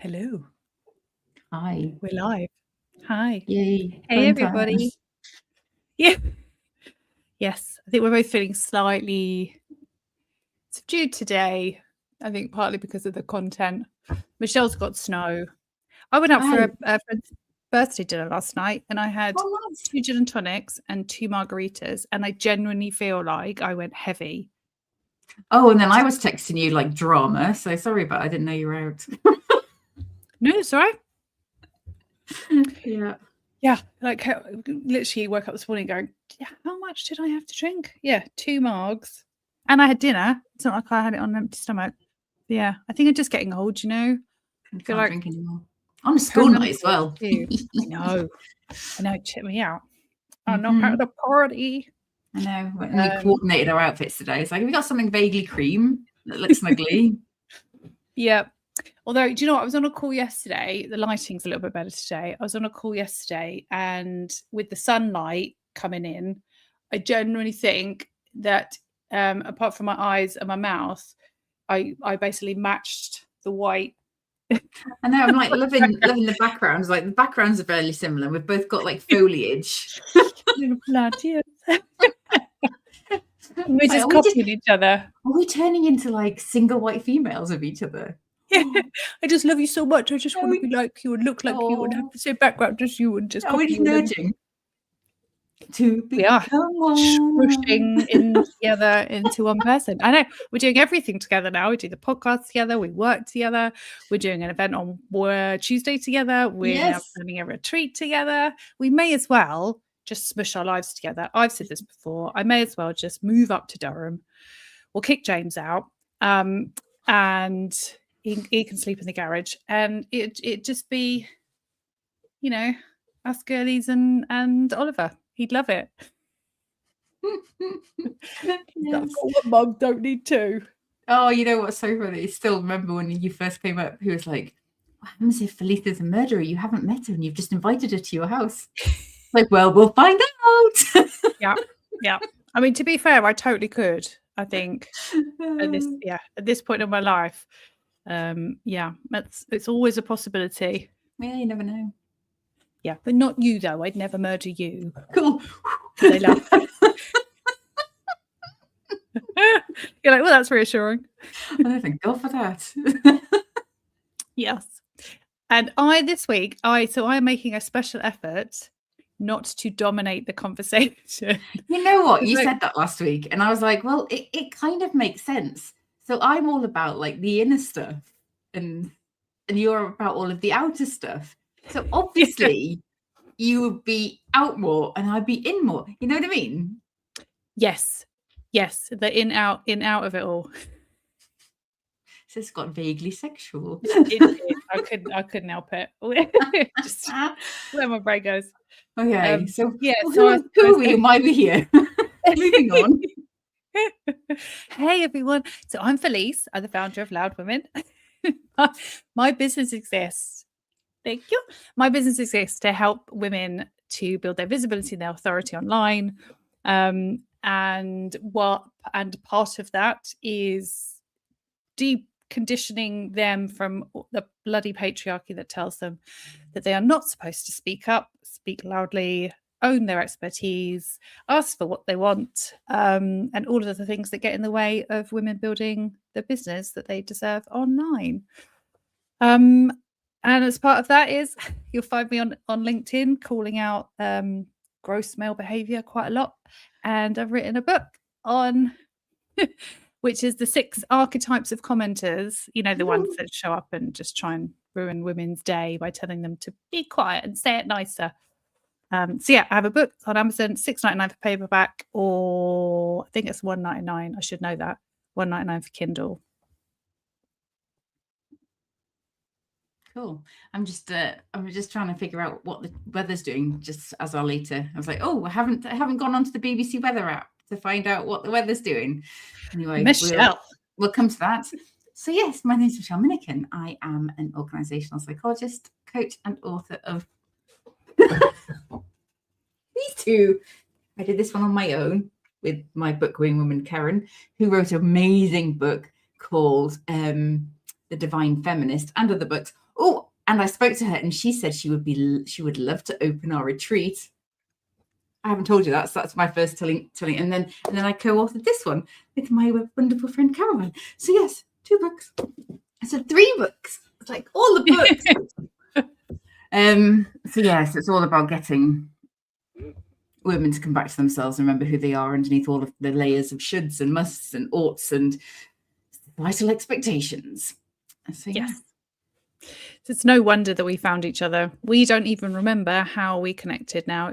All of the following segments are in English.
Hello. Hi. We're live. Hi. Yay. Hey, Fun everybody. times. Yeah. Yes, I think we're both feeling slightly subdued today. I think partly because of the content. Michelle's got snow. I went out for a friend's birthday dinner last night and I had nice. 2 gin and tonics and 2 margaritas, and I genuinely feel like I went heavy. Oh, and then I was texting you like drama, so sorry, but I didn't know you were out. No, it's all right. Yeah. Yeah, like literally woke up this morning going, yeah, how much did I have to drink? Yeah, 2 margs. And I had dinner. It's not like I had it on an empty stomach. But yeah, I think I'm just getting old, you know? I can't drink anymore. On a school night as well. I know, check me out. I'm not at a party. I know. When we coordinated our outfits today, it's like, have we got something vaguely cream that looks snuggly? Yeah. Although, do you know what? I was on a call yesterday. The lighting's a little bit better today. I was on a call yesterday, and with the sunlight coming in, I genuinely think that apart from my eyes and my mouth, I basically matched the white. I know. I'm like loving the backgrounds. Like the backgrounds are fairly similar. We've both got like foliage. Bloody. We're just copying each other. Are we turning into like single white females of each other? Yeah. I just love you so much. I just want to be like you and look like you and have the same background as you and just copy you. Nudging to we are squishing in together into one person. I know we're doing everything together now. We do the podcast together. We work together. We're doing an event on Tuesday together. We're now planning a retreat together. We may as well just smush our lives together. I've said this before. I may as well just move up to Durham. We'll kick James out, and he can sleep in the garage, and it just be, you know, us girlies and Oliver. He'd love it. Yes. One mug, don't need 2. Oh, you know what's so funny? I still remember when you first came up, he was like, what happens if Felice's a murderer? You haven't met her and you've just invited her to your house. Like, well, we'll find out. Yeah. I mean, to be fair, I totally could. I think at this point in my life, it's always a possibility. Yeah, you never know. Yeah, but not you though. I'd never murder you. Cool. They love. You're like, well, that's reassuring. Oh, thank God for that. Yes. And this week, I am making a special effort not to dominate the conversation. You know what? You said that last week, and I was like, well, it kind of makes sense. So I'm all about like the inner stuff, and you're about all of the outer stuff. So obviously you would be out more and I'd be in more. You know what I mean? Yes. The in out of it all. So it's got vaguely sexual. I couldn't help it. Just where my brain goes. Okay. So who are we? Why are we here? Moving on. Hey everyone. So I'm Felice. I'm the founder of Loud Women. My business exists. Thank you. My business exists to help women to build their visibility and their authority online. And part of that is deconditioning them from the bloody patriarchy that tells them that they are not supposed to speak up, speak loudly, own their expertise, ask for what they want, and all of the things that get in the way of women building the business that they deserve online. And as part of that is you'll find me on LinkedIn calling out gross male behavior quite a lot. And I've written a book on which is the 6 archetypes of commenters, you know, the ones that show up and just try and ruin women's day by telling them to be quiet and say it nicer. I have a book on Amazon, $6.99 for paperback, or I think it's $1.99. I should know that. $1.99 for Kindle. Cool. I'm just trying to figure out what the weather's doing just as our later. I was like, I haven't gone onto the BBC weather app to find out what the weather's doing. Anyway, Michelle. We'll come to that. So yes, my name is Michelle Minikin. I am an organizational psychologist, coach, and author of these 2. I did this one on my own with my book wing woman Karen, who wrote an amazing book called The Divine Feminist, and other books. Oh, and I spoke to her, and she said she would love to open our retreat. I haven't told you that, so that's my first telling. And then I co-authored this one with my wonderful friend Caroline. So yes, 2 books. I said 3 books. It's like all the books. So yes, it's all about getting women to come back to themselves and remember who they are underneath all of the layers of shoulds and musts and oughts and vital expectations. So yeah. Yes. It's no wonder that we found each other. We don't even remember how we connected now.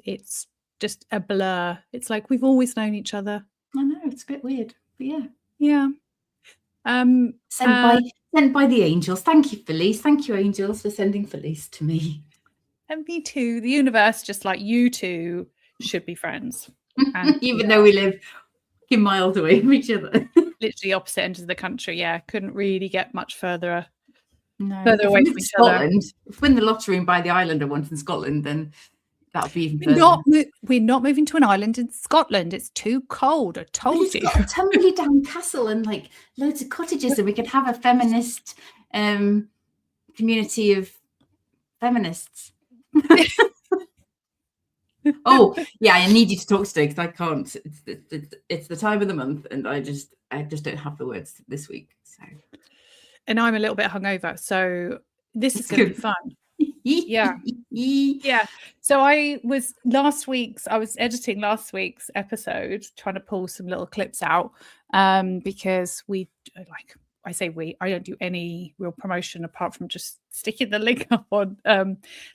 It's just a blur. It's like we've always known each other. I know, it's a bit weird, but yeah. Yeah. Sent by the angels. Thank you, Felice. Thank you, angels, for sending Felice to me. And me too. The universe, just like you two, should be friends. And even though we live miles away from each other. Literally opposite ends of the country. Yeah. Couldn't really get much further away from each other. If we win the lottery and buy the island I want in Scotland, then that'll be even further. We're not moving to an island in Scotland. It's too cold. I told you. Got a tumbly down castle and like loads of cottages, and we could have a feminist community of feminists. Oh yeah, I need you to talk today because I can't. It's the time of the month, and I just don't have the words this week. So, and I'm a little bit hungover, so this is going to be fun. Yeah. So I was editing last week's episode, trying to pull some little clips out, because I don't do any real promotion apart from just sticking the link up on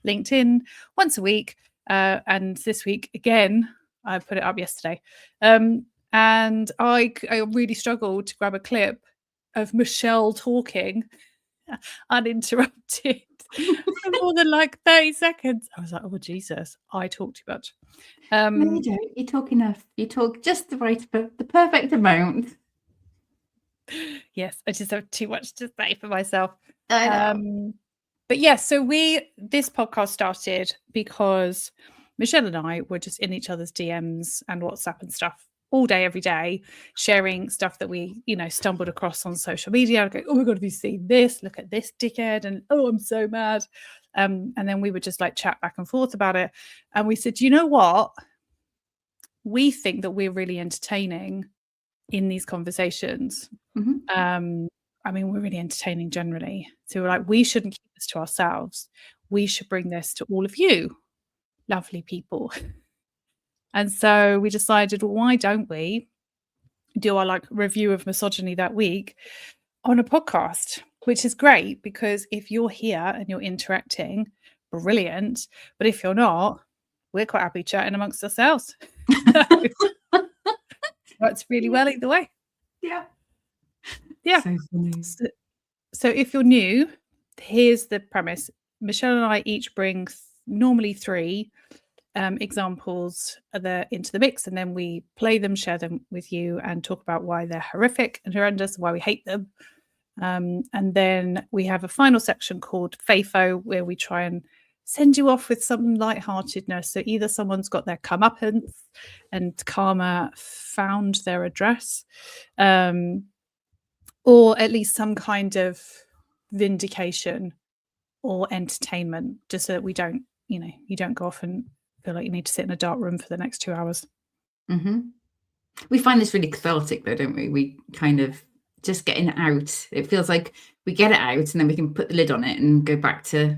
LinkedIn once a week. And this week again, I put it up yesterday. And I really struggled to grab a clip of Michelle talking uninterrupted for more than like 30 seconds. I was like, oh Jesus, I talk too much. No, you don't. You talk enough. You talk just the perfect amount. Yes, I just have too much to say for myself. I know. But yeah, so this podcast started because Michelle and I were just in each other's DMs and WhatsApp and stuff all day, every day, sharing stuff that we, stumbled across on social media. I'd go, oh my God, have you seen this? Look at this dickhead. And oh, I'm so mad. And then we would just like chat back and forth about it. And we said, you know what? We think that we're really entertaining in these conversations. Mm-hmm. We're really entertaining generally. So we're like, we shouldn't keep this to ourselves. We should bring this to all of you, lovely people. And so we decided, well, why don't we do our review of misogyny that week on a podcast, which is great because if you're here and you're interacting, brilliant. But if you're not, we're quite happy chatting amongst ourselves. Works really well either way. Yeah. So funny. So if you're new, here's the premise. Michelle and I each bring normally 3 examples into the mix, and then we play them, share them with you, and talk about why they're horrific and horrendous, why we hate them. And then we have a final section called FAFO, where we try and send you off with some lightheartedness. So either someone's got their comeuppance and karma found their address, or at least some kind of vindication or entertainment, just so that we don't, you don't go off and feel like you need to sit in a dark room for the next 2 hours. Mm-hmm. We find this really cathartic though, don't we? We kind of just getting it out. It feels like we get it out and then we can put the lid on it and go back to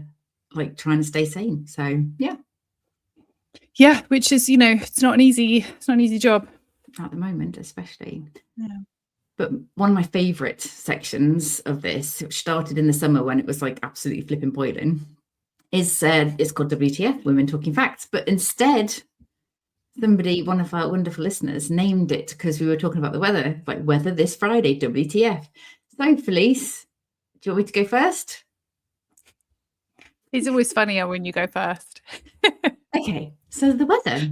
like trying to stay sane. So yeah, which is, it's not an easy job at the moment, especially. Yeah. But one of my favorite sections of this, which started in the summer when it was like absolutely flipping boiling, is it's called WTF, Women Talking Facts. But instead, one of our wonderful listeners, named it because we were talking about the weather, like weather this Friday, WTF. So, Felice, do you want me to go first? It's always funnier when you go first. Okay, so the weather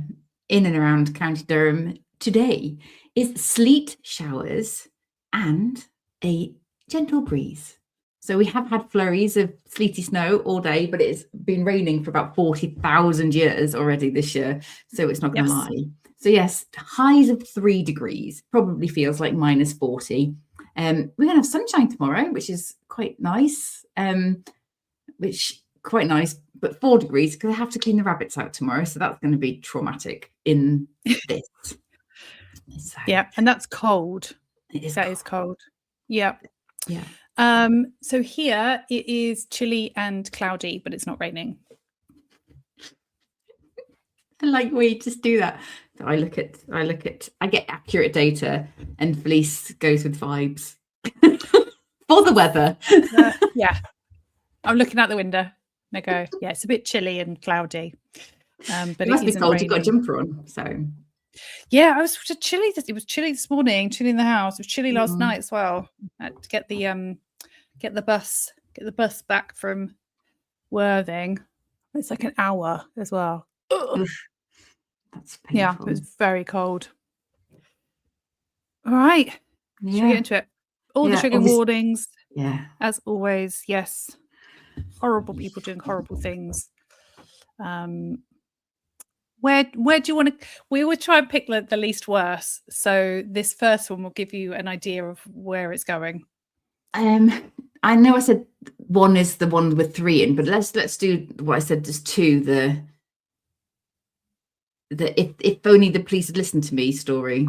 in and around County Durham today is sleet showers and a gentle breeze. So we have had flurries of sleety snow all day, but it's been raining for about 40,000 years already this year. So it's not going to lie. So yes, highs of 3 degrees, probably feels like minus 40. We're going to have sunshine tomorrow, which is quite nice. But 4 degrees because I have to clean the rabbits out tomorrow. So that's going to be traumatic in this. So, yeah, and that's cold. That is cold. Yeah. Yeah. So here it is chilly and cloudy, but it's not raining. I like where you just do that. So I get accurate data, and Felice goes with vibes for the weather. Yeah. I'm looking out the window and I go, yeah, it's a bit chilly and cloudy. But it must be cold. You've got a jumper on, so. Yeah, I was chilly. It was chilly this morning, chilly in the house. It was chilly last night as well. I had to get the bus back from Worthing. It's like an hour as well. That's painful. Yeah, it was very cold. All right. Should we get into it? All the trigger warnings. Yeah. As always, yes. Horrible people doing horrible things. Where do you want to? We will try and pick the least worst. So this first one will give you an idea of where it's going. I know I said 1 is the one with 3 in, but let's do what I said. There's 2. The if only the police had listened to me story.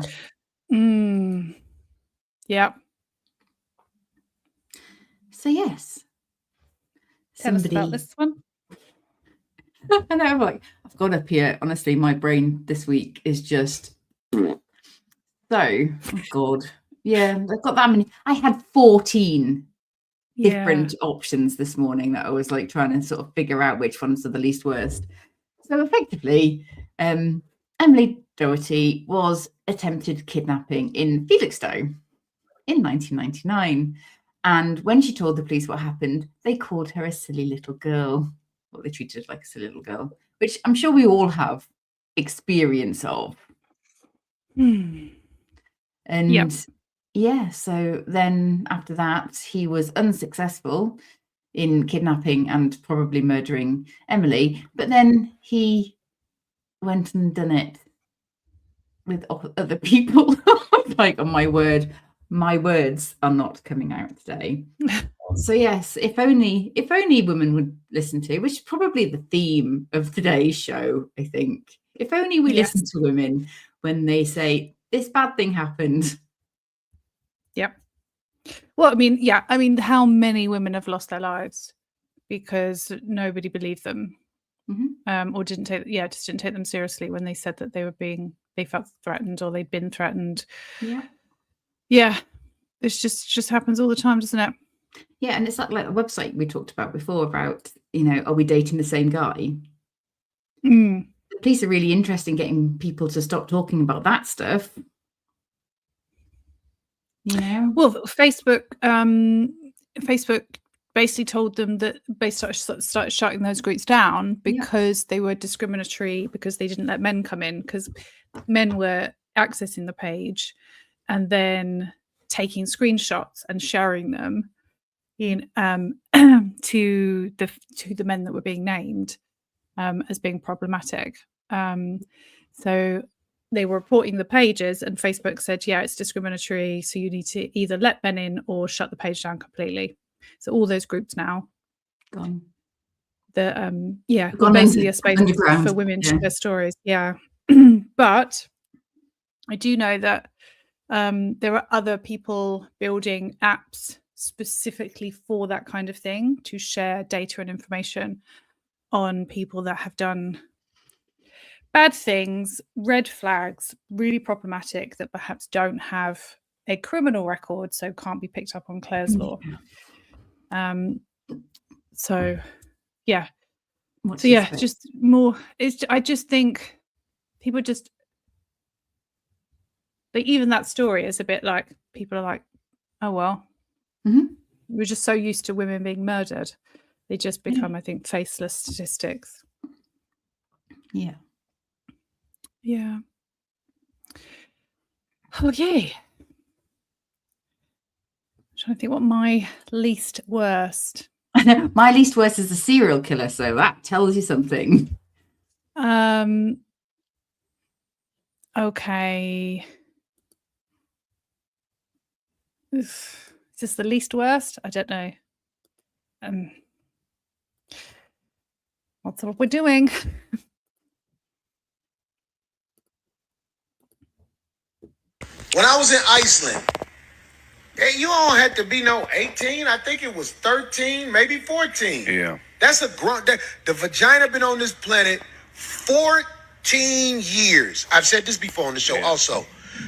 Yeah. So yes. Tell us about this one. I know, I've gone up here. Honestly, my brain this week is just so. Oh God, yeah, I've got that many. I had 14 different options this morning that I was like trying to sort of figure out which ones are the least worst. So effectively, Emily Doherty was attempted kidnapping in Felixstowe in 1999. And when she told the police what happened, they called her a silly little girl. Well, they treated her like a silly little girl, which I'm sure we all have experience of. And so then after that, he was unsuccessful in kidnapping and probably murdering Emily. But then he went and done it with other people. Like, oh my word, my words are not coming out today. So yes, if only women would listen to, which is probably the theme of today's show, I think. If only we listen to women when they say this bad thing happened. Yep. Well, I mean, how many women have lost their lives because nobody believed them, or just didn't take them seriously when they said that they felt threatened or they'd been threatened. Yeah. It just happens all the time, doesn't it? Yeah, and it's like the website we talked about before about, are we dating the same guy? The police are really interested in getting people to stop talking about that stuff. Well, Facebook basically told them that they started shutting those groups down because they were discriminatory, because they didn't let men come in, because men were accessing the page and then taking screenshots and sharing them to the men that were being named as being problematic. So they were reporting the pages, and Facebook said, yeah, it's discriminatory, so you need to either let men in or shut the page down completely. So all those groups now gone. Basically a space for women to share stories. Yeah. But I do know that there are other people building apps specifically for that kind of thing, to share data and information on people that have done bad things, red flags, really problematic, that perhaps don't have a criminal record, so can't be picked up on Clare's Law. Just more. I just think people just, like, even that story is a bit like, people are like, oh well, we're just so used to women being murdered, they just become, I think, faceless statistics. Yeah. Okay. I'm trying to think what my least worst. My least worst is a serial killer, so that tells you something. Okay. Is this the least worst? I don't know. That's what we're doing. When I was in Iceland, you don't have to be no 18. I think it was 13, maybe 14. Yeah. That's a grunt. The vagina been on this planet 14 years. I've said this before on the show also.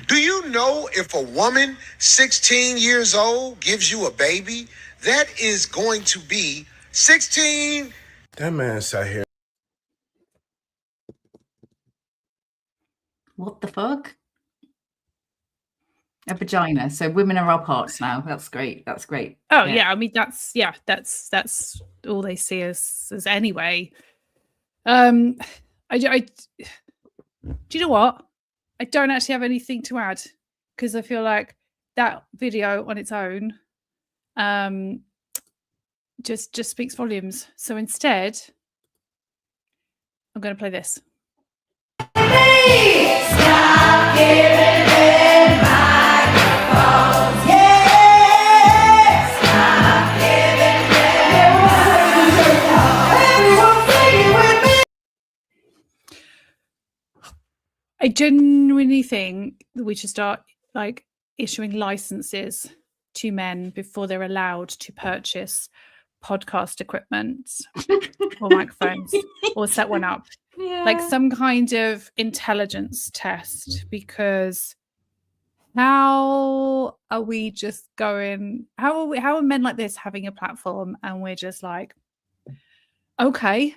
Do you know if a woman 16 years old gives you a baby, that is going to be 16? That man sat here. What the fuck? A vagina. So women are our parts now. That's great. That's great. Oh yeah. I mean, that's all they see as anyway. Do you know what? I don't actually have anything to add because I feel like that video on its own just speaks volumes. So instead, I'm going to play this. Stop giving me microphones. Yeah. Stop giving me. I genuinely think that we should start like issuing licenses to men before they're allowed to purchase podcast equipment or microphones or set one up. Yeah. Like some kind of intelligence test, because how are we just going, how are men like this having a platform and we're just like, okay.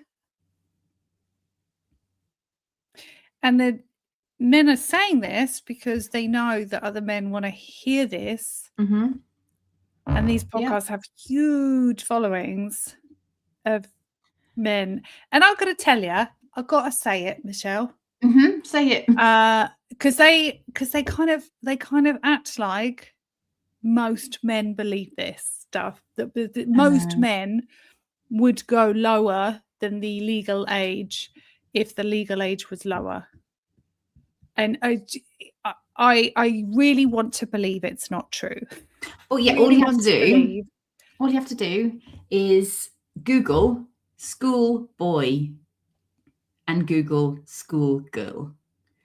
And the men are saying this because they know that other men want to hear this. Mm-hmm. And these podcasts have huge followings of men. And I've got to tell you, I've got to say it, Michelle. Mm-hmm. Say it. Because they kind of act like most men believe this stuff. That most men would go lower than the legal age if the legal age was lower. And I really want to believe it's not true. Oh yeah, all you have to do is Google school boy and Google school girl.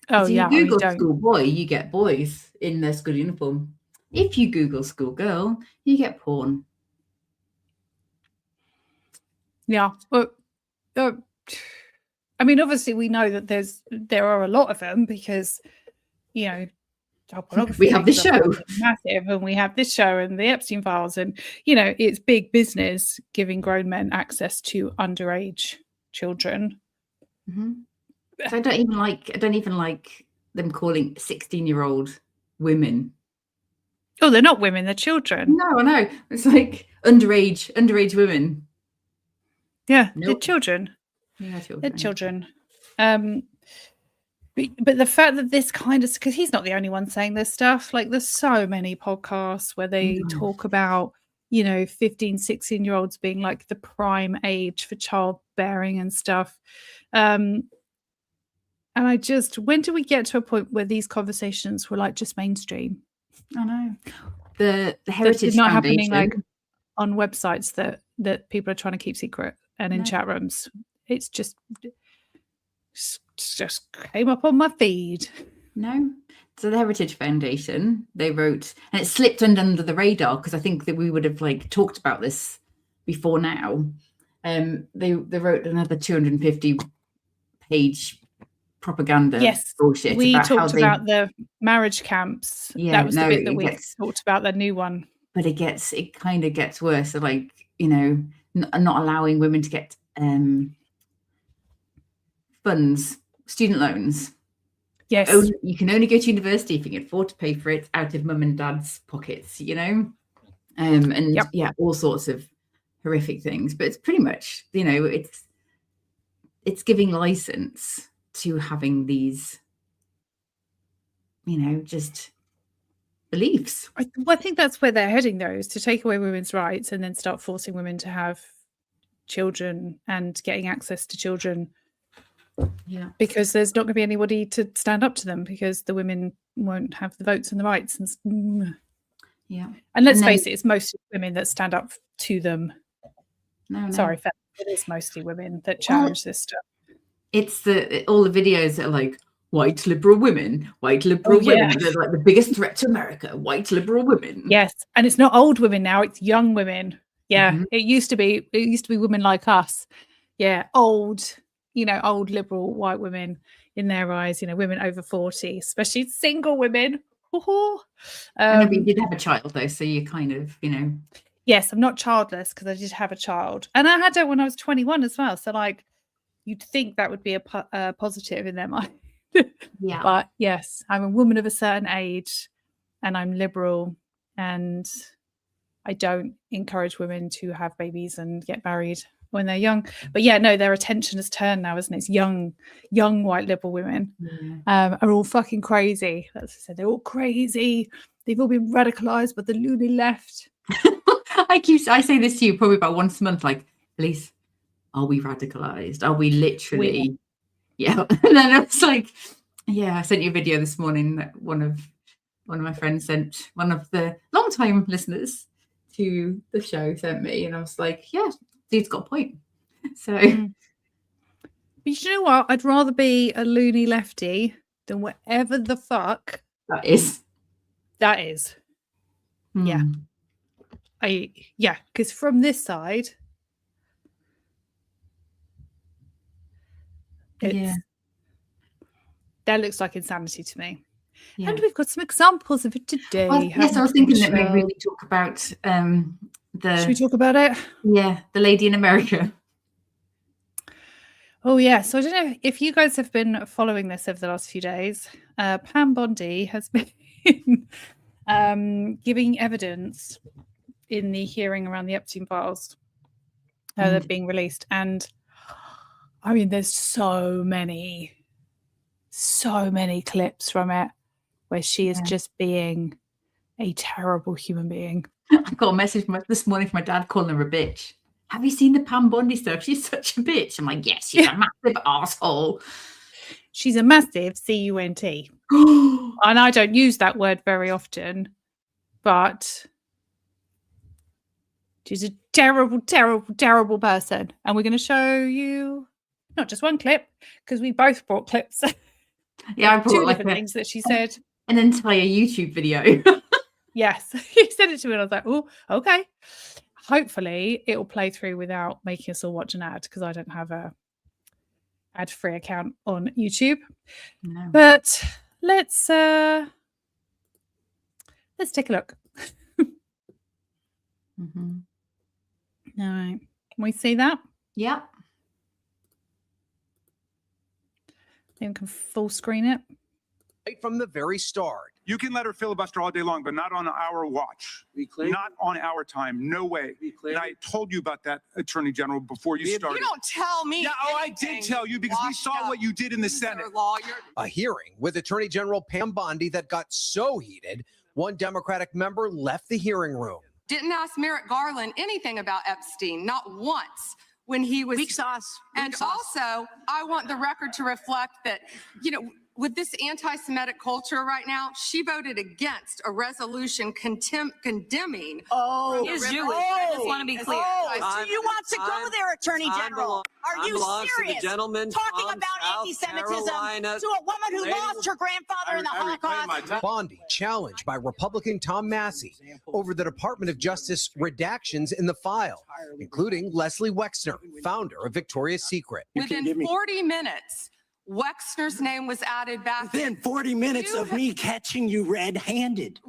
Oh if you yeah, Google school boy, you get boys in their school uniform. If you Google school girl, you get porn. Yeah. Well, I mean, obviously, we know that there are a lot of them because, you know, we have this show massive, and we have this show and the Epstein files, and you know, it's big business giving grown men access to underage children. Mm-hmm. So I don't even like them calling 16-year-old women. Oh, they're not women; they're children. No, I know. It's like underage women. Yeah, nope. They're children. Yeah, children. They're children. But the fact that this kind of, because he's not the only one saying this stuff, like there's so many podcasts where they talk about, you know, 15, 16-year-olds being like the prime age for childbearing and stuff. And I just, when do we get to a point where these conversations were like just mainstream? I know. The Heritage not Foundation. Happening like on websites that people are trying to keep secret and in chat rooms. It's just came up on my feed. No. So the Heritage Foundation, they wrote, and it slipped under the radar because I think that we would have like talked about this before now. They wrote another 250-page propaganda bullshit. We talked about the marriage camps. Yeah, that was the bit that we talked about, the new one. But it kind of gets worse. So like, you know, not allowing women to get funds, student loans. Yes. You can only go to university if you can afford to pay for it out of mum and dad's pockets, you know? All sorts of horrific things. But it's pretty much, you know, it's giving license to having these, you know, just beliefs. I think that's where they're heading, though, is to take away women's rights and then start forcing women to have children and getting access to children. Yeah, because there's not going to be anybody to stand up to them because the women won't have the votes and the rights. And Yeah. And let's face it, it's mostly women that stand up to them. No. Sorry, it is mostly women that challenge this stuff. It's all the videos that are like white liberal women. They're like the biggest threat to America. White liberal women. Yes, and it's not old women now; it's young women. Yeah, it used to be women like us. Yeah, old liberal white women in their eyes. Women over 40, especially single women. I know, but you did have a child though, so you kind of, Yes, I'm not childless because I did have a child, and I had it when I was 21 as well. So like, you'd think that would be a positive in their mind. Yeah. But yes, I'm a woman of a certain age, and I'm liberal, and I don't encourage women to have babies and get married when they're young. But yeah, no, their attention has turned now, isn't it? It's young white liberal women are all fucking crazy. As I said, they're all crazy. They've all been radicalized by the loony left. I say this to you probably about once a month, like, Elise, are we radicalized? Are we literally? Yeah. And then it's like, I sent you a video this morning that one of my friends sent, one of the long-time listeners to the show sent me, and I was like, yeah, dude's got a point. So But you know what? I'd rather be a loony lefty than whatever the fuck that is. Yeah. Because from this side, that looks like insanity to me. Yeah. And we've got some examples of it today. Well, yes, I was thinking that maybe we talk about Should we talk about it? Yeah, the lady in America. Oh yeah. So I don't know if you guys have been following this over the last few days. Pam Bondi has been giving evidence in the hearing around the Epstein files that are being released, and I mean, there's so many clips from it where she is just being a terrible human being. I got a message this morning from my dad calling her a bitch. Have you seen the Pam Bondi stuff? She's such a bitch. I'm like, yes, she's a massive asshole. She's a massive cunt. And I don't use that word very often, but she's a terrible, terrible, terrible person. And we're going to show you not just one clip, because we both brought clips. Yeah, I brought two different things that she said. An entire YouTube video. Yes, he sent it to me, and I was like, "Oh, okay." Hopefully, it will play through without making us all watch an ad, because I don't have a ad-free account on YouTube. No. But let's take a look. Mm-hmm. All right, can we see that? Yeah. Then we can full screen it. Right from the very start. You can let her filibuster all day long, but not on our watch. Be clear. Not on our time. No way. Be clear. And I told you about that, Attorney General, before you started. You don't tell me. Yeah, I did tell you, because we saw what you did in the Senate. A hearing with Attorney General Pam Bondi that got so heated, one Democratic member left the hearing room. Didn't ask Merrick Garland anything about Epstein, not once. When he was weak sauce. And also, I want the record to reflect that, with this anti-Semitic culture right now, she voted against a resolution condemning. Oh, is Jewish. I just want to be clear. So you want to go there, Attorney General? Are you serious? Talking about anti-Semitism to a woman who lost her grandfather in the Holocaust. Bondi challenged by Republican Tom Massey over the Department of Justice redactions in the file, including Leslie Wexner, founder of Victoria's Secret. Within 40 minutes, Wexner's name was added back. Within 40 minutes of me catching you red-handed.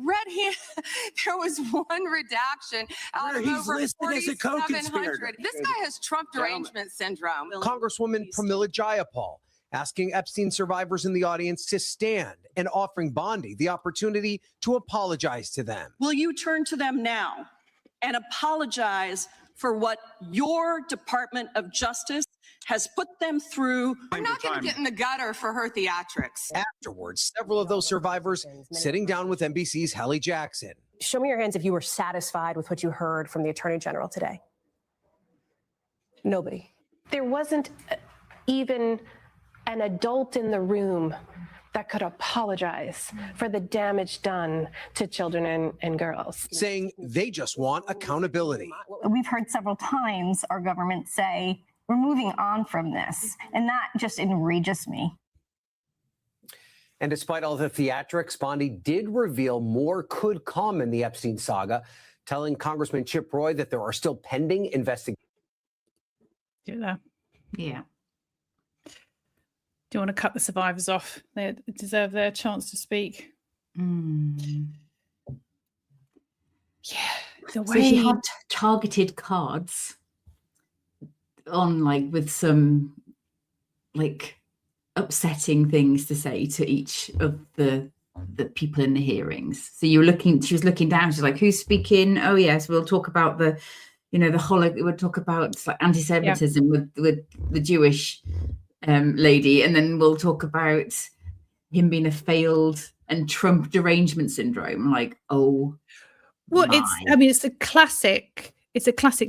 There was one redaction out of over 4,700. This guy has Trump derangement syndrome. Congresswoman Pramila Jayapal asking Epstein survivors in the audience to stand and offering Bondi the opportunity to apologize to them. Will you turn to them now and apologize for what your Department of Justice has put them through? I'm not going to get in the gutter for her theatrics. Afterwards, several of those survivors sitting down with NBC's Hallie Jackson. Show me your hands if you were satisfied with what you heard from the Attorney General today. Nobody. There wasn't even an adult in the room that could apologize for the damage done to children and girls. Saying they just want accountability. We've heard several times our government say, we're moving on from this, and that just enrages me. And despite all the theatrics, Bondi did reveal more could come in the Epstein saga, telling Congressman Chip Roy that there are still pending investigations. Yeah. Yeah. Do you want to cut the survivors off? They deserve their chance to speak. Yeah. The So way she had targeted cards on, like, with some, like, upsetting things to say to each of the people in the hearings. So she was looking down. She's like, "Who's speaking? Oh yes, we'll talk about the, we'll talk about like anti-Semitism with the Jewish lady, and then we'll talk about him being a failed and Trump derangement syndrome." Like, oh, well, my. it's a classic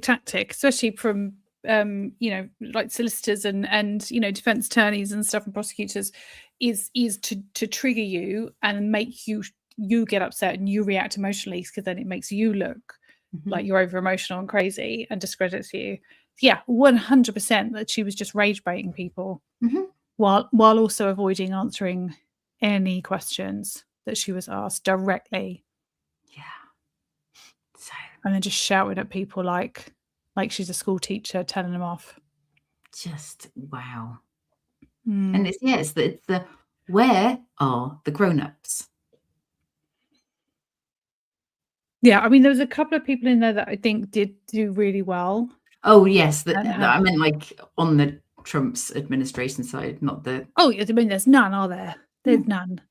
tactic, especially from like solicitors and defense attorneys and stuff and prosecutors, is to trigger you and make you get upset and you react emotionally, because then it makes you look like you're over emotional and crazy and discredits you. Yeah, 100% that she was just rage baiting people while also avoiding answering any questions that she was asked directly. Yeah. So, and then just shouted at people like she's a school teacher telling them off. Just wow. And it's the where are the grown-ups? Yeah, I mean, there was a couple of people in there that I think did do really well. Oh yes, I meant like on the Trump's administration side, not the. Oh, I mean, there's none, are there? There's none.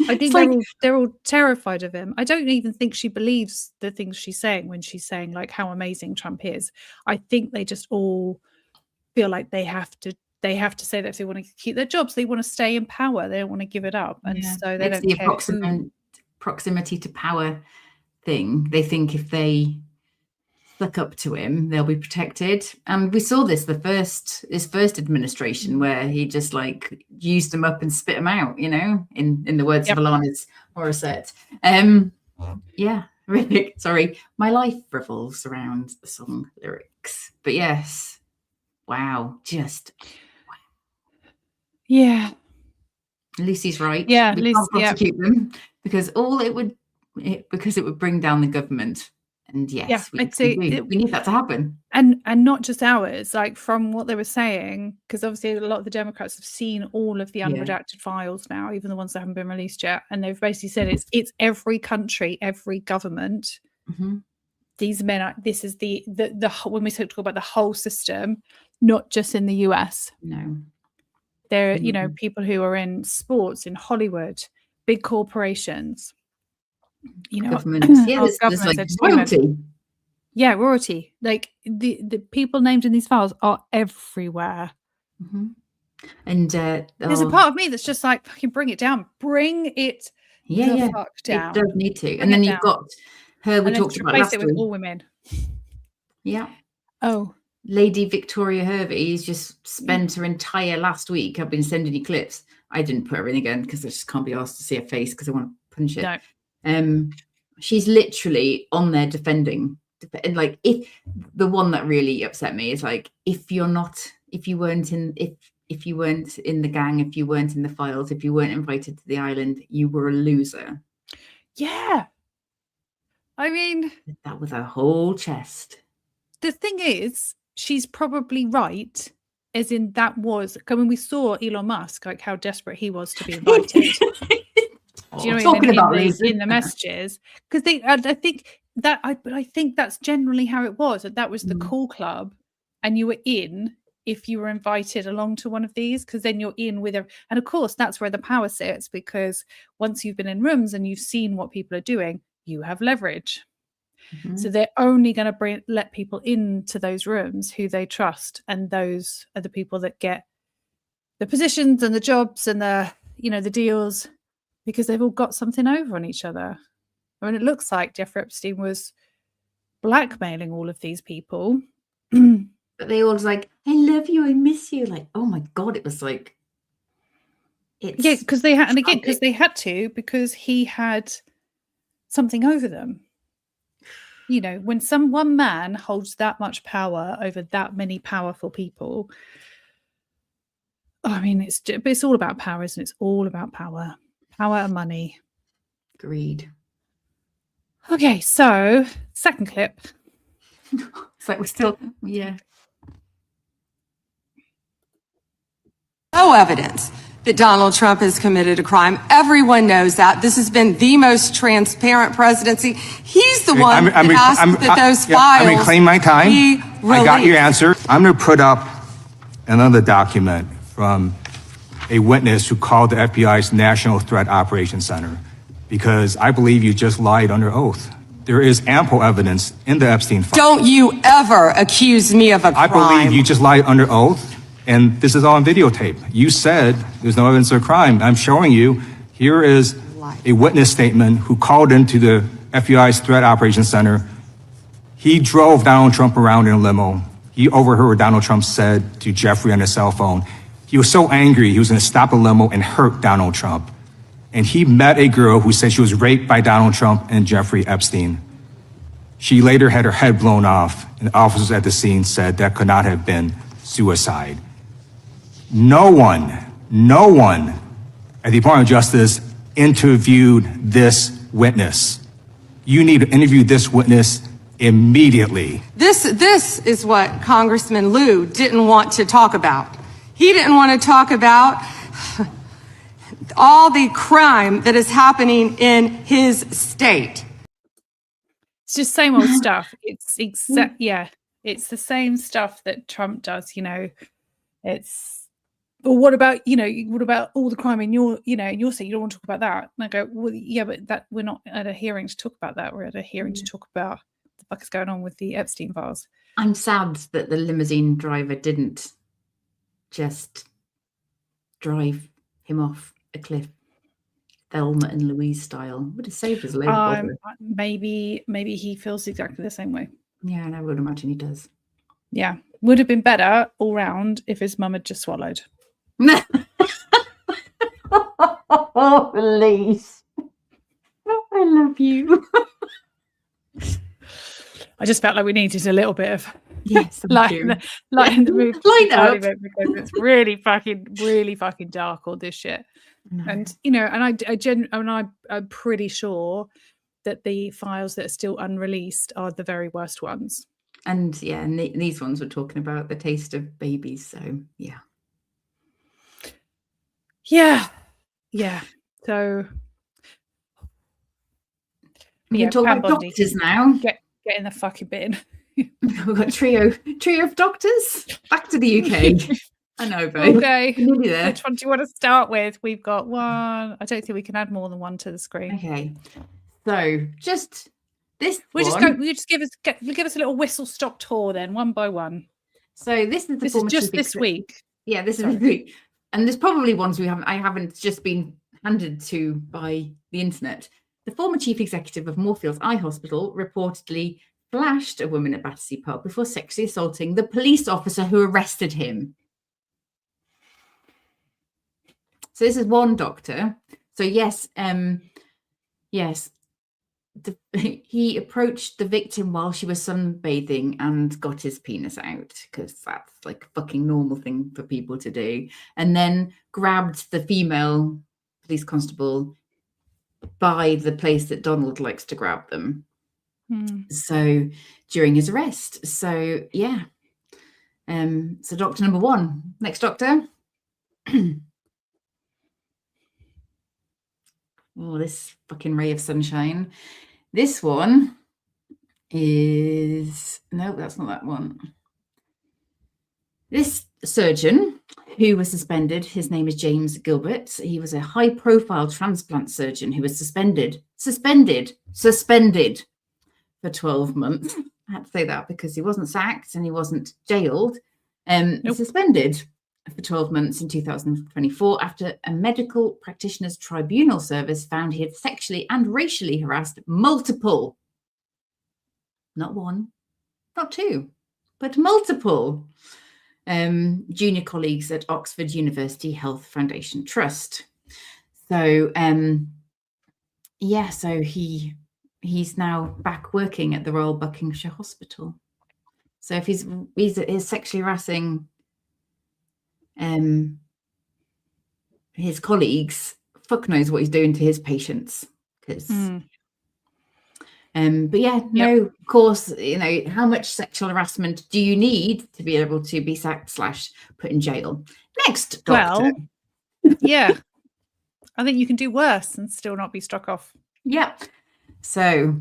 I think they're all terrified of him. I don't even think she believes the things she's saying when she's saying like how amazing Trump is. I think they just all feel like they have to say that if they want to keep their jobs, they want to stay in power. They don't want to give it up, and so they don't care. Proximity to power thing. They think if they suck up to him, they'll be protected. And we saw this his first administration, where he just like used them up and spit them out, in the words of Alanis Morissette. Yeah, really. Sorry, my life revolves around the song lyrics. But yes, wow, just wow. Yeah. Lucy's right. Yeah, we can't prosecute them because it would bring down the government. And yes, we need that to happen. And not just ours, like from what they were saying, because obviously a lot of the Democrats have seen all of the unredacted files now, even the ones that haven't been released yet. And they've basically said it's every country, every government. These men this is the when we talk about the whole system, not just in the US. No. There are, people who are in sports, in Hollywood, big corporations. Government. Yeah, there's like royalty. Yeah, royalty. Like the people named in these files are everywhere. And there's a part of me that's just like, fucking bring it down. Bring it the fuck down. It does need to. And then you've got her we talked about last week. With all women. Yeah. Oh. Lady Victoria Hervey has just spent her entire last week. I've been sending you clips. I didn't put her in again because I just can't be asked to see her face because I want to punch it. No. She's literally on there defending, like, if the one that really upset me is like, if you weren't in the gang, if you weren't in the files, if you weren't invited to the island, you were a loser. Yeah, I mean, that was her whole chest. The thing is, she's probably right, as in that was, I mean, we saw Elon Musk, like how desperate he was to be invited. Do you know what I mean? In the messages, because I think that's generally how it was. That was the cool club, and you were in if you were invited along to one of these, because then you're in with and of course that's where the power sits, because once you've been in rooms and you've seen what people are doing, you have leverage. So they're only going to let people into those rooms who they trust, and those are the people that get the positions and the jobs and the the deals, because they've all got something over on each other. I mean, it looks like Jeffrey Epstein was blackmailing all of these people. But they all was like, I love you, I miss you. Like, oh my God, it was like, Yeah, because they had, and again, because they had to, because he had something over them. You know, when one man holds that much power over that many powerful people, I mean, it's all about power, isn't it? It's all about power and money. Greed. Okay, so second clip. So we're still, yeah. No evidence that Donald Trump has committed a crime. Everyone knows that. This has been the most transparent presidency. He's the one that asked that those files I'm reclaiming my time. be I got your released. answer. I'm going to put up another document from a witness who called the FBI's National Threat Operations Center, because I believe you just lied under oath. There is ample evidence in the Epstein file. Don't you ever accuse me of a crime. I believe you just lied under oath, and this is all on videotape. You said there's no evidence of a crime. I'm showing you, here is a witness statement who called into the FBI's Threat Operations Center. He drove Donald Trump around in a limo. He overheard what Donald Trump said to Jeffrey on his cell phone. He was so angry, he was going to stop a limo and hurt Donald Trump. And he met a girl who said she was raped by Donald Trump and Jeffrey Epstein. She later had her head blown off, and officers at the scene said that could not have been suicide. No one at the Department of Justice interviewed this witness. You need to interview this witness immediately. This is what Congressman Liu didn't want to talk about. He didn't want to talk about all the crime that is happening in his state. It's just same old stuff. It's it's the same stuff that Trump does. You know, it's. But what about all the crime in your state? You don't want to talk about that. And I go, well, yeah, but that we're not at a hearing to talk about that. We're at a hearing to talk about what the fuck is going on with the Epstein files. I'm sad that the limousine driver didn't just drive him off a cliff, Thelma and Louise style. Would have saved us a load of bother. Maybe he feels exactly the same way. Yeah, and I would imagine he does. Yeah, would have been better all round if his mum had just swallowed. Oh, Elise, I love you. I just felt like we needed a little bit of light in the movie, light up, because it's really fucking dark, all this shit. And I'm pretty sure that the files that are still unreleased are the very worst ones. And these ones we're talking about the taste of babies. So yeah. So we can talk about doctors now. Get in the fucking bin. We've got trio of doctors. Back to the UK. I know, babe. Okay. Which one do you want to start with? We've got one. I don't think we can add more than one to the screen. Okay. So just this. We just give us a little whistle stop tour then, one by one. So this is just this week. Yeah, this is this week. And there's probably ones I haven't just been handed to by the internet. The former chief executive of Moorfields Eye Hospital reportedly flashed a woman at Battersea Park before sexually assaulting the police officer who arrested him. So this is one doctor. So he approached the victim while she was sunbathing and got his penis out, because that's like a fucking normal thing for people to do, and then grabbed the female police constable by the place that Donald likes to grab them. So during his arrest. So so doctor number one. Next doctor. Oh, this fucking ray of sunshine. This one is... No, that's not that one. This surgeon who was suspended, his name is James Gilbert. He was a high-profile transplant surgeon who was suspended for 12 months. I had to say that because he wasn't sacked and he wasn't jailed. Suspended for 12 months in 2024 after a medical practitioners tribunal service found he had sexually and racially harassed multiple, not one, not two, but multiple junior colleagues at Oxford University Health Foundation Trust. So so he's now back working at the Royal Buckinghamshire Hospital. So if he's sexually harassing his colleagues, fuck knows what he's doing to his patients. But of course, how much sexual harassment do you need to be able to be sacked / put in jail? Next, doctor. Well, yeah, I think you can do worse and still not be struck off. Yeah. So,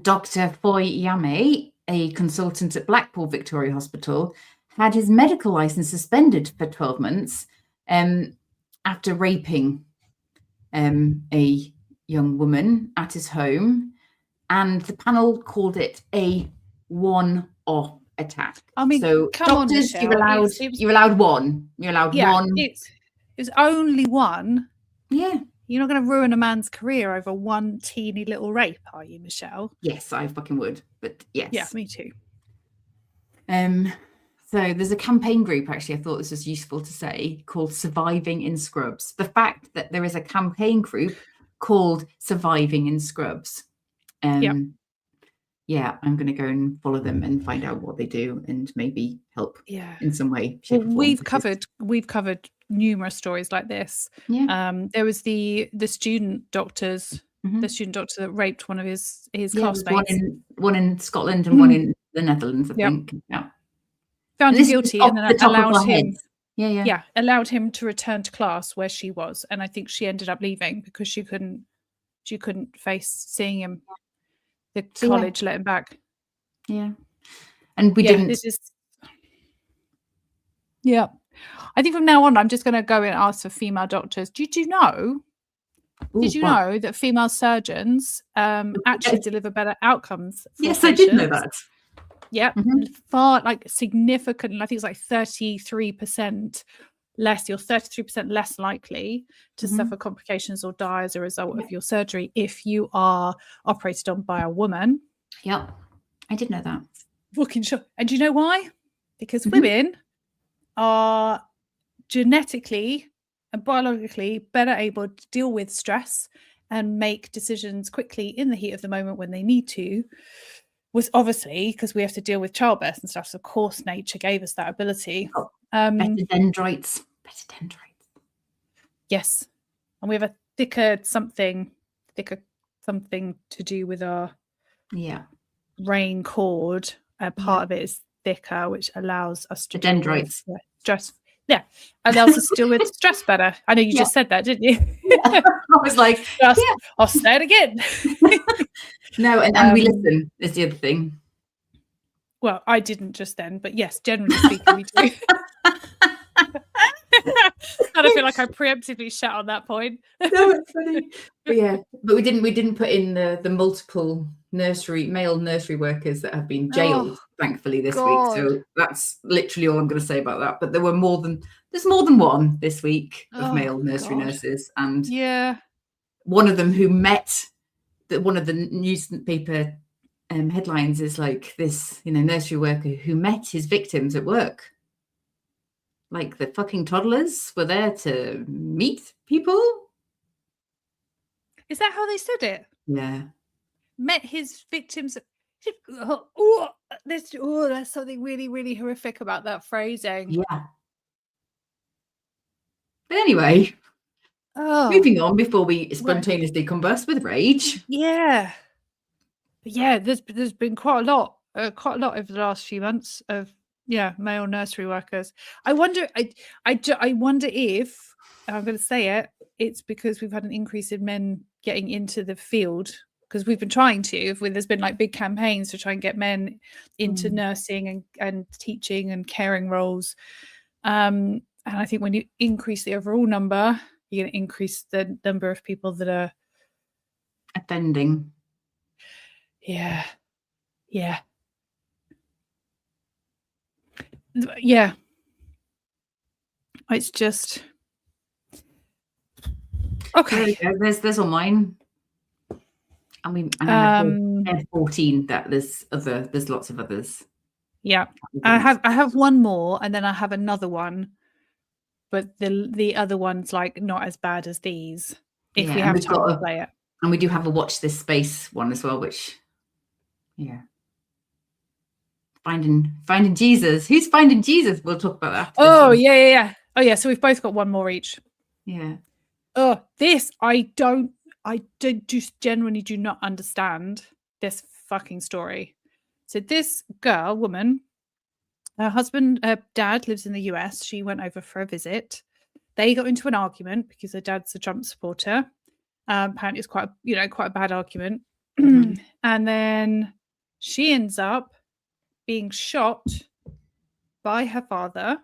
Dr. Foy Yame, a consultant at Blackpool Victoria Hospital, had his medical license suspended for 12 months after raping a young woman at his home, and the panel called it a one-off attack. I mean, so doctors, on, you're allowed one. You're allowed one. It's only one. Yeah. You're not going to ruin a man's career over one teeny little rape, are you, Michelle? Yes, I fucking would. But yes. Yeah, me too. So there's a campaign group, actually, I thought this was useful to say, called Surviving in Scrubs. The fact that there is a campaign group called Surviving in Scrubs. Yeah, I'm going to go and follow them and find out what they do and maybe help in some way. Shape, or form. We've covered numerous stories like this. Yeah. There was the student doctors, the student doctor that raped one of his classmates. One in Scotland and one in the Netherlands, I think. Yeah. Found him guilty and then allowed him. Yeah. Allowed him to return to class where she was, and I think she ended up leaving because she couldn't face seeing him. The college let him back. Yeah, and we didn't. Yeah, I think from now on, I'm just going to go and ask for female doctors. Did you know? Did you know that female surgeons actually deliver better outcomes? Yes, I did know that. Yeah, far significant. I think it's like 33% less. You're 33% less likely to suffer complications or die as a result of your surgery if you are operated on by a woman. Yeah, I did know that. Fucking sure. And do you know why? Because women are genetically and biologically better able to deal with stress and make decisions quickly in the heat of the moment when they need to. Was obviously because we have to deal with childbirth and stuff. So of course, nature gave us that ability. Better dendrites. Yes, and we have a thicker something to do with our brain cord. Part of it is thicker, which allows us to dendrites. Stress. Yeah, allows us to deal with stress better. I know you just said that, didn't you? I was like, I'll say it again. No, and we listen is the other thing. Well, I didn't just then, but yes, generally speaking, we do. I don't feel like I preemptively shout on that point. No, it's funny. But we didn't put in the multiple male nursery workers that have been jailed, thankfully, this week. So that's literally all I'm going to say about that. But there's more than one this week of male nursery nurses, and one of them who met one of the newspaper headlines is like this, nursery worker who met his victims at work. Like the fucking toddlers were there to meet people. Is that how they said it? Yeah. Met his victims. There's something really, really horrific about that phrasing. Yeah. But anyway, moving on before we spontaneously combust with rage. Yeah. Yeah, there's been quite a lot over the last few months of male nursery workers. I wonder if I'm going to say it's because we've had an increase in men getting into the field, because we've been trying to. There's been like big campaigns to try and get men into nursing and teaching and caring roles. And I think when you increase the overall number, you're going to increase the number of people that are offending. Yeah. It's just okay. There's on mine. And I have 14 that there's lots of others. Yeah. I have one more, and then I have another one but the other one's like not as bad as these. If we and have we've time got to play it. And we do have a watch this space one as well, which, finding Jesus. Who's finding Jesus? We'll talk about that. Oh yeah. Oh yeah. So we've both got one more each. Yeah. Oh, this I just genuinely do not understand this fucking story. So this woman, her dad lives in the US. She went over for a visit. They got into an argument because her dad's a Trump supporter. Apparently it's quite a bad argument. Mm-hmm. And then she ends up being shot by her father.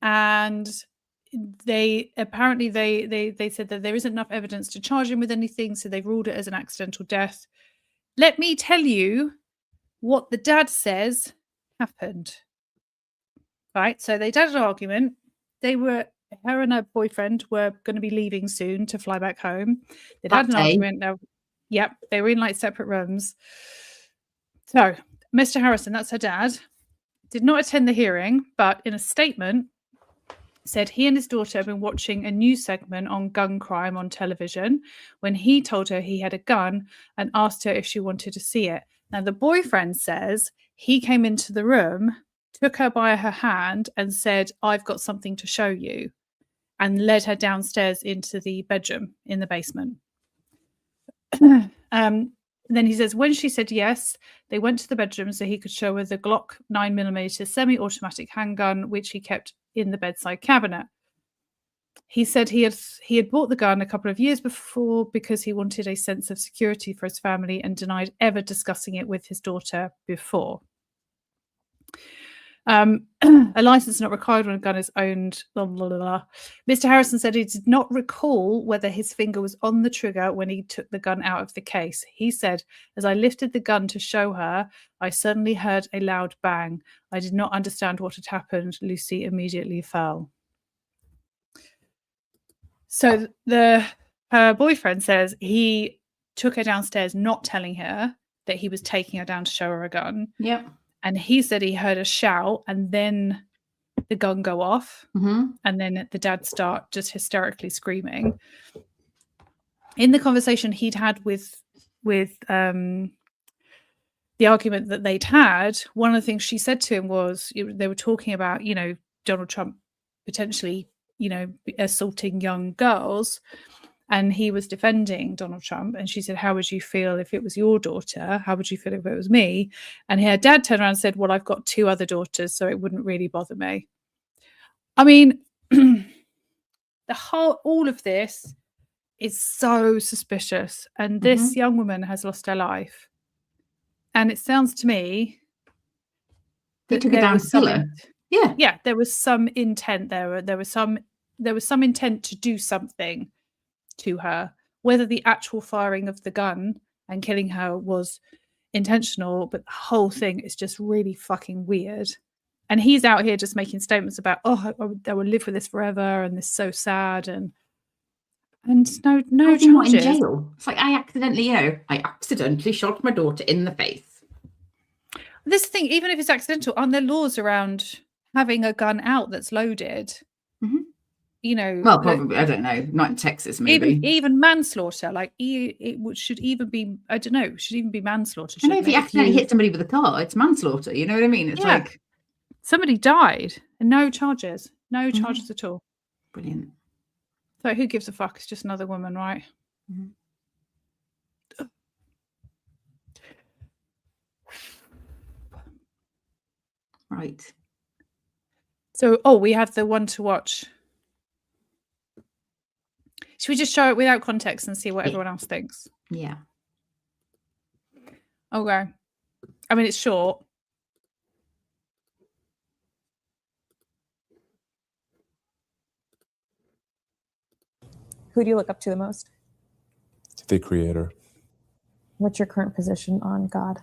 And they said that there isn't enough evidence to charge him with anything, so they've ruled it as an accidental death. Let me tell you what the dad says happened. Right, so they had an argument. Her and her boyfriend were going to be leaving soon to fly back home. They'd had an argument. They were in like separate rooms. So Mr. Harrison, that's her dad, did not attend the hearing, but in a statement said he and his daughter had been watching a news segment on gun crime on television when he told her he had a gun and asked her if she wanted to see it. Now, the boyfriend says he came into the room, took her by her hand and said, "I've got something to show you," and led her downstairs into the bedroom in the basement. Then he says, when she said yes, they went to the bedroom so he could show her the Glock 9mm semi-automatic handgun, which he kept in the bedside cabinet. He said he had bought the gun a couple of years before because he wanted a sense of security for his family and denied ever discussing it with his daughter before. A license not required when a gun is owned. Blah, blah, blah, blah. Mr. Harrison said he did not recall whether his finger was on the trigger when he took the gun out of the case. He said, "As I lifted the gun to show her, I suddenly heard a loud bang. I did not understand what had happened. Lucy immediately fell." So her boyfriend says he took her downstairs, not telling her that he was taking her down to show her a gun. Yep. And he said he heard a shout and then the gun go off. Mm-hmm. And then the dad start just hysterically screaming. In the conversation he'd had with the argument that they'd had, one of the things she said to him was, they were talking about, Donald Trump potentially, assaulting young girls. And he was defending Donald Trump. And she said, "How would you feel if it was your daughter? How would you feel if it was me?" And her dad turned around and said, "Well, I've got 2 other daughters, so it wouldn't really bother me." I mean, all of this is so suspicious. And this young woman has lost her life. And it sounds to me that took it down to killer. Yeah, there was some intent there. There was some intent to do something to her. Whether the actual firing of the gun and killing her was intentional, but the whole thing is just really fucking weird. And he's out here just making statements about, "Oh, I will live with this forever, and this is so sad," and no charges. Not in jail. It's like I accidentally shot my daughter in the face. This thing, even if it's accidental, aren't there laws around having a gun out that's loaded? Mm-hmm. Well, probably, I don't know, not in Texas, maybe. Even manslaughter, like it should even be, I don't know, should even be manslaughter. I know if you accidentally hit somebody with a car, it's manslaughter. You know what I mean? It's like somebody died and no charges at all. Brilliant. So who gives a fuck? It's just another woman, right? Mm-hmm. Right. So, we have the one to watch. Should we just show it without context and see what everyone else thinks? Yeah. Okay. I mean, it's short. Who do you look up to the most? The Creator. What's your current position on God?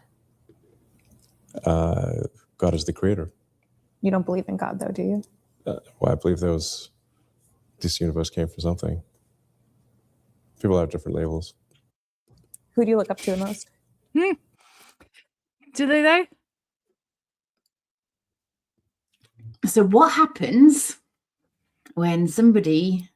God is the Creator. You don't believe in God, though, do you? Well, I believe this universe came from something. People have different labels. Who do you look up to the most? Do they though? So what happens when somebody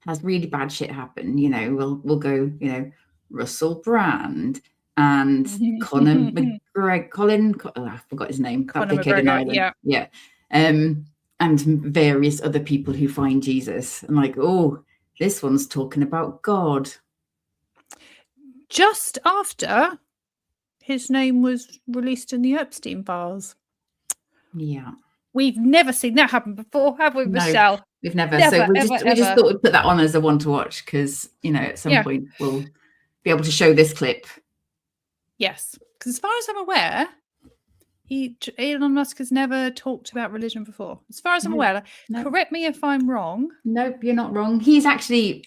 has really bad shit happen? You know, we'll go, you know, Russell Brand and Colin, I forgot his name. That dickhead in Ireland. Yeah. And various other people who find Jesus. And like, oh, this one's talking about God. Just after his name was released in the Epstein files. Yeah. We've never seen that happen before, have we, Michelle? No, we've never. So we just thought we'd put that on as a one to watch because, you know, at some point we'll be able to show this clip. Yes, because as far as I'm aware, Elon Musk has never talked about religion before. As far as I'm aware, correct me if I'm wrong. Nope, you're not wrong. He's actually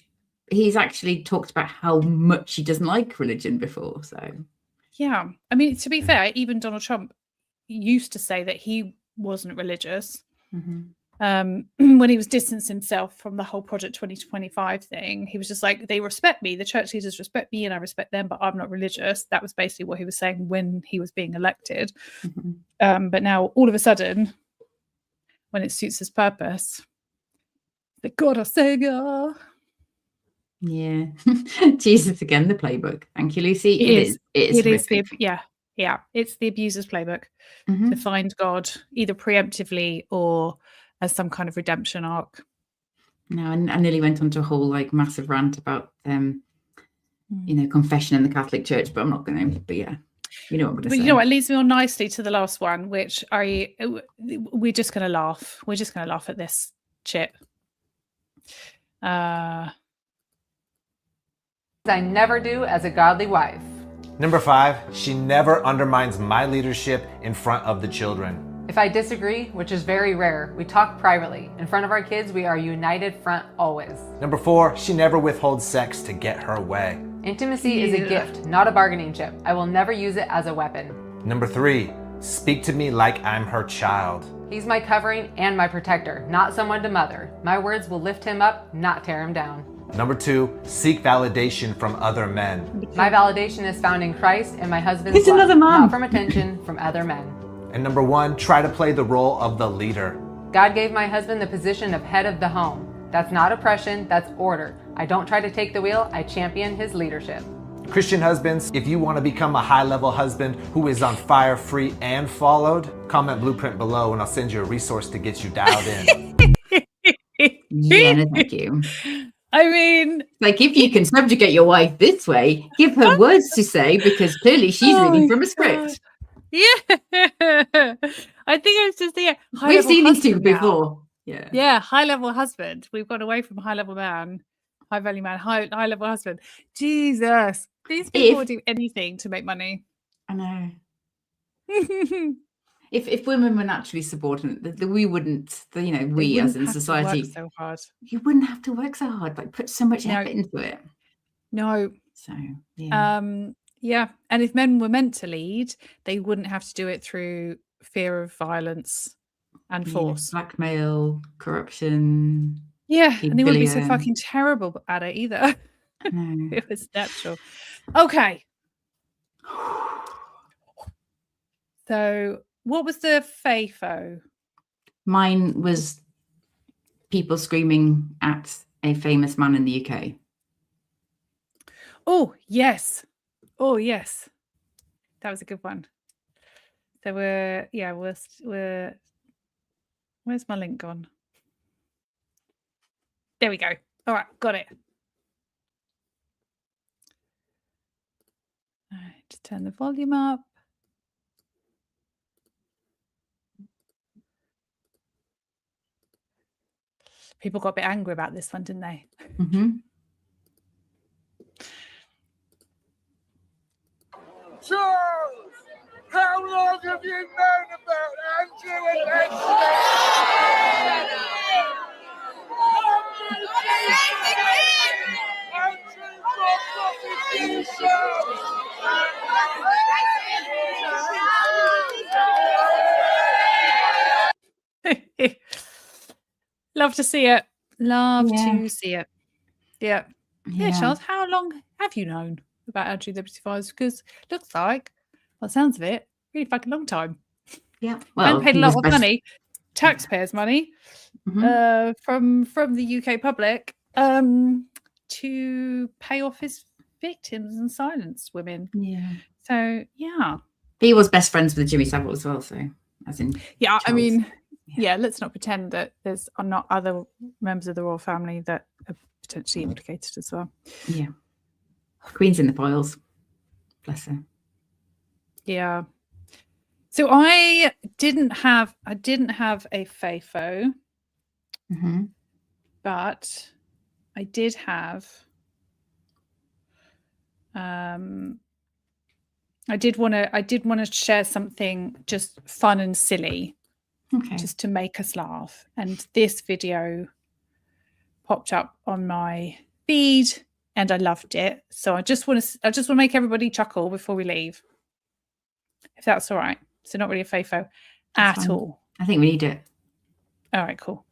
talked about how much he doesn't like religion before. So yeah, I mean, to be fair, even Donald Trump used to say that he wasn't religious when he was distancing himself from the whole Project 2025 thing. He was just like, they respect me, the church leaders respect me and I respect them, but I'm not religious. That was basically what he was saying when he was being elected. But now all of a sudden, when it suits his purpose, the God our Savior. Yeah. Jesus again, the playbook. Thank you, Lucy. It is it's the abuser's playbook to find God either preemptively or as some kind of redemption arc. No, I nearly went on to a whole like massive rant about you know, confession in the Catholic Church, but I'm not going to. But yeah, you know what I'm going to say. You know what, it leads me on nicely to the last one, which we're just going to laugh. We're just going to laugh at this chip. I never do as a godly wife. Number 5, she never undermines my leadership in front of the children. If I disagree, which is very rare, we talk privately. In front of our kids, we are united front always. Number 4, she never withholds sex to get her way. Intimacy is a gift, not a bargaining chip. I will never use it as a weapon. Number 3, speak to me like I'm her child. He's my covering and my protector, not someone to mother. My words will lift him up, not tear him down. Number 2, seek validation from other men. My validation is found in Christ and my husband's love, not from attention from other men. And number 1, try to play the role of the leader. God gave my husband the position of head of the home. That's not oppression, that's order. I don't try to take the wheel, I champion his leadership. Christian husbands, if you want to become a high-level husband who is on fire, free, and followed, comment blueprint below and I'll send you a resource to get you dialed in. Yeah, no, thank you. I mean, like, if you can subjugate your wife this way, give her words to say because clearly she's reading from a script. Yeah, I think it's just we've seen these two before. Yeah, high level husband. We've gone away from high level man, high value man, high level husband. Jesus, these people would do anything to make money. I know. If women were naturally subordinate, we wouldn't. You know, we as in society, so hard. You wouldn't have to work so hard. Like, put so much effort into it. No. So yeah. Yeah, and if men were meant to lead, they wouldn't have to do it through fear of violence and force, blackmail, corruption. Yeah, and they wouldn't be so fucking terrible at it either. It was natural. Okay. So, what was the FAFO? Mine was people screaming at a famous man in the UK. Oh, yes. Oh, yes. That was a good one. So we're where's my link gone? There we go. All right, got it. All right, just turn the volume up. People got a bit angry about this one, didn't they? Charles, how long have you known about Angela Love to see it. Love to see it. Yeah, Charles, how long have you known about LGBT5s? Because looks like, well, it sounds of it, really fucking long time. Yeah, well, and paid a lot of money taxpayers' money from the UK public to pay off his victims and silence women. Yeah. So yeah. He was best friends with Jimmy Savile as well. So as in yeah, Charles. I mean, yeah. Let's not pretend that there's not other members of the royal family that are potentially implicated as well. Yeah. Queen's in the files. Bless her. Yeah. So I didn't have a FAFO, but I did have. I did want to share something just fun and silly, just to make us laugh. And this video popped up on my feed, and I loved it. So I just want to make everybody chuckle before we leave, if that's all right. So not really a FAFO at all. I think we need it. All right, cool.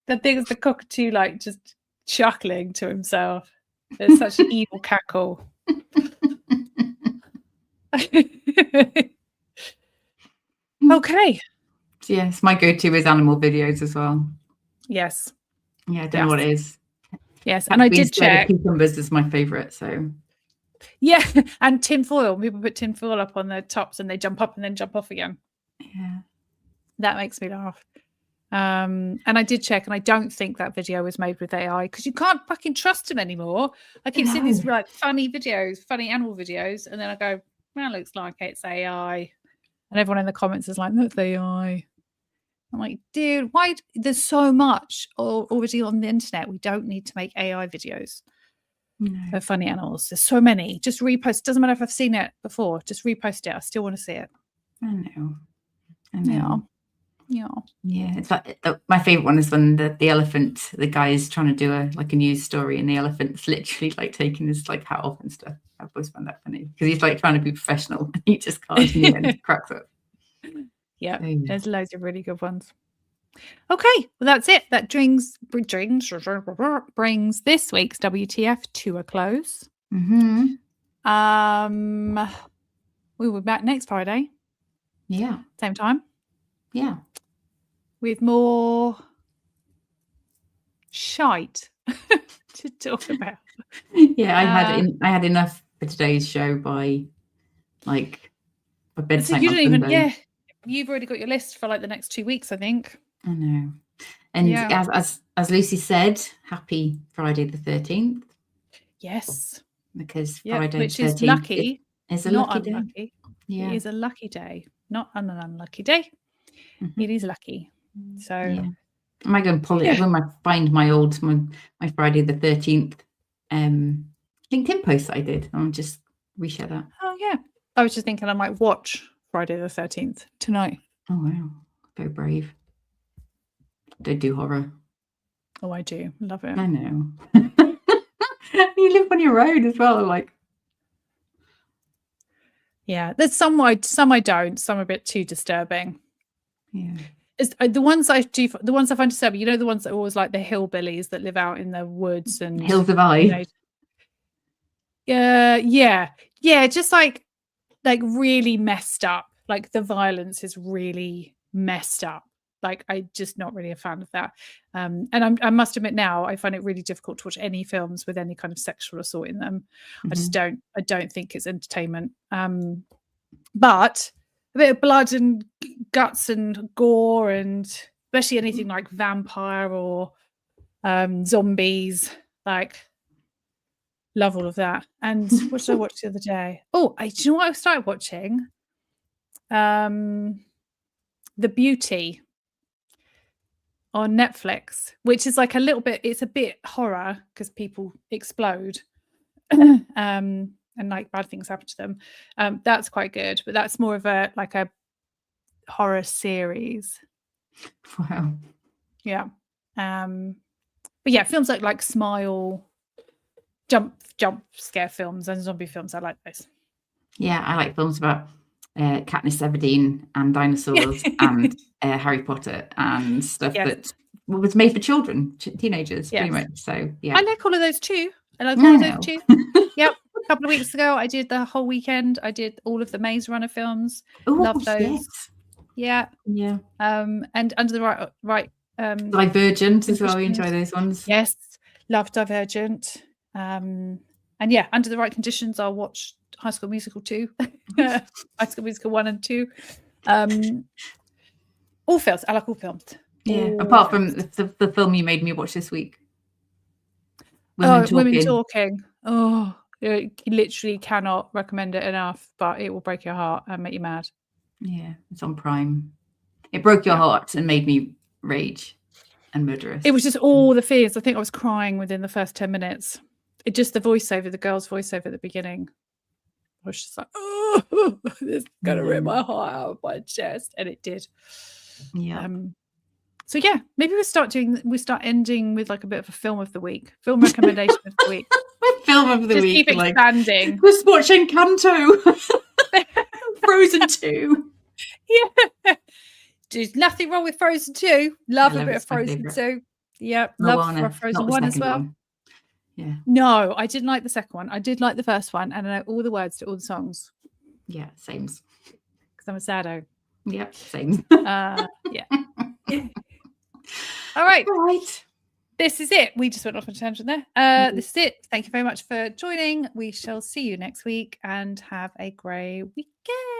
The thing is the cockatoo like just chuckling to himself. There's such an evil cackle. Okay. Yes, my go-to is animal videos as well. Yes. Yeah, I don't know what it is. Yes, and I did check. Cucumbers is my favourite. So yeah, and tin foil. People put tin foil up on their tops and they jump up and then jump off again. Yeah, that makes me laugh. And I did check, and I don't think that video was made with AI because you can't fucking trust them anymore. I keep seeing these like funny videos, funny animal videos, and then I go, well, it looks like it's AI. And everyone in the comments is like, that's AI. I'm like, dude, why? There's so much already on the internet. We don't need to make AI videos of funny animals. There's so many. Just repost. Doesn't matter if I've seen it before. Just repost it. I still want to see it. I know. Yeah. It's like my favorite one is when the elephant, the guy is trying to do a news story, and the elephant's literally like taking his like hat off and stuff. I've always found that funny because he's like trying to be professional and he just can't and cracks up. Yeah, there's loads of really good ones. Okay, well that's it. That brings this week's WTF to a close. We will be back next Friday. Yeah, same time. Yeah, with more shite to talk about. Yeah, I had enough for today's show by like by bedtime. So you don't even. Yeah, you've already got your list for like the next 2 weeks, I think. I know. And as Lucy said, happy Friday the 13th. Yes. Because Friday which 13th is lucky. Is a not lucky unlucky. day. Yeah. It is a lucky day, not an unlucky day. It is lucky. So I might go and pull it. I might find my Friday the 13th LinkedIn post that I did. I'll just reshare that. Oh yeah. I was just thinking I might watch Friday the 13th tonight. Oh wow. Very brave. Don't do horror. Oh, I do. Love it. I know. You live on your own as well, like. Yeah, there's some I don't. Some are a bit too disturbing. Yeah. It's, the ones I find disturbing, you know, the ones that are always like the hillbillies that live out in the woods and Hills of Eye. Yeah, just like really messed up. Like the violence is really messed up. Like I'm just not really a fan of that. And I must admit now I find it really difficult to watch any films with any kind of sexual assault in them. I just don't think it's entertainment. But a bit of blood and guts and gore, and especially anything like vampire or zombies, like love all of that. And what did I watch the other day? Oh, do you know what I started watching? The Beauty on Netflix, which is like it's a bit horror because people explode and like bad things happen to them. That's quite good, but that's more of a horror series. Wow. Yeah. But yeah, films like Smile, Jump jump scare films and zombie films. I like those. Yeah, I like films about Katniss Everdeen and dinosaurs and Harry Potter and stuff that was made for children, teenagers, pretty much. So yeah, I like all of those too. I like all of those too. Yep. A couple of weeks ago, I did the whole weekend. I did all of the Maze Runner films. Love those. Yes. Yeah. Yeah. And Under the Right. Divergent as well. We enjoy those ones. Yes. Love Divergent. And yeah, Under the Right Conditions, I'll watch High School Musical 2. High School Musical 1 and 2. All films. I like all films. Yeah. Apart from the film you made me watch this week. Women Talking. Oh, you literally cannot recommend it enough, but it will break your heart and make you mad. Yeah, it's on Prime. It broke your heart and made me rage and murderous. It was just all the fears. I think I was crying within the first 10 minutes. It just the voiceover, the girl's voiceover at the beginning. I was just like, oh, this is gonna rip my heart out of my chest, and it did. Yeah. So yeah, maybe we start ending with like a bit of a film of the week, film recommendation of the week. Film of the week. Keep expanding. Just watching Canto. Frozen 2. Yeah. There's nothing wrong with Frozen 2. Love a bit of Frozen 2. Yep. Love Frozen 1 as well. Yeah. No, I didn't like the second one. I did like the first one, and I know all the words to all the songs. Yeah, same. Because I'm a saddo. Yep, same. Yeah. All right. All right. This is it. We just went off on a tangent there. This is it. Thank you very much for joining. We shall see you next week and have a great weekend.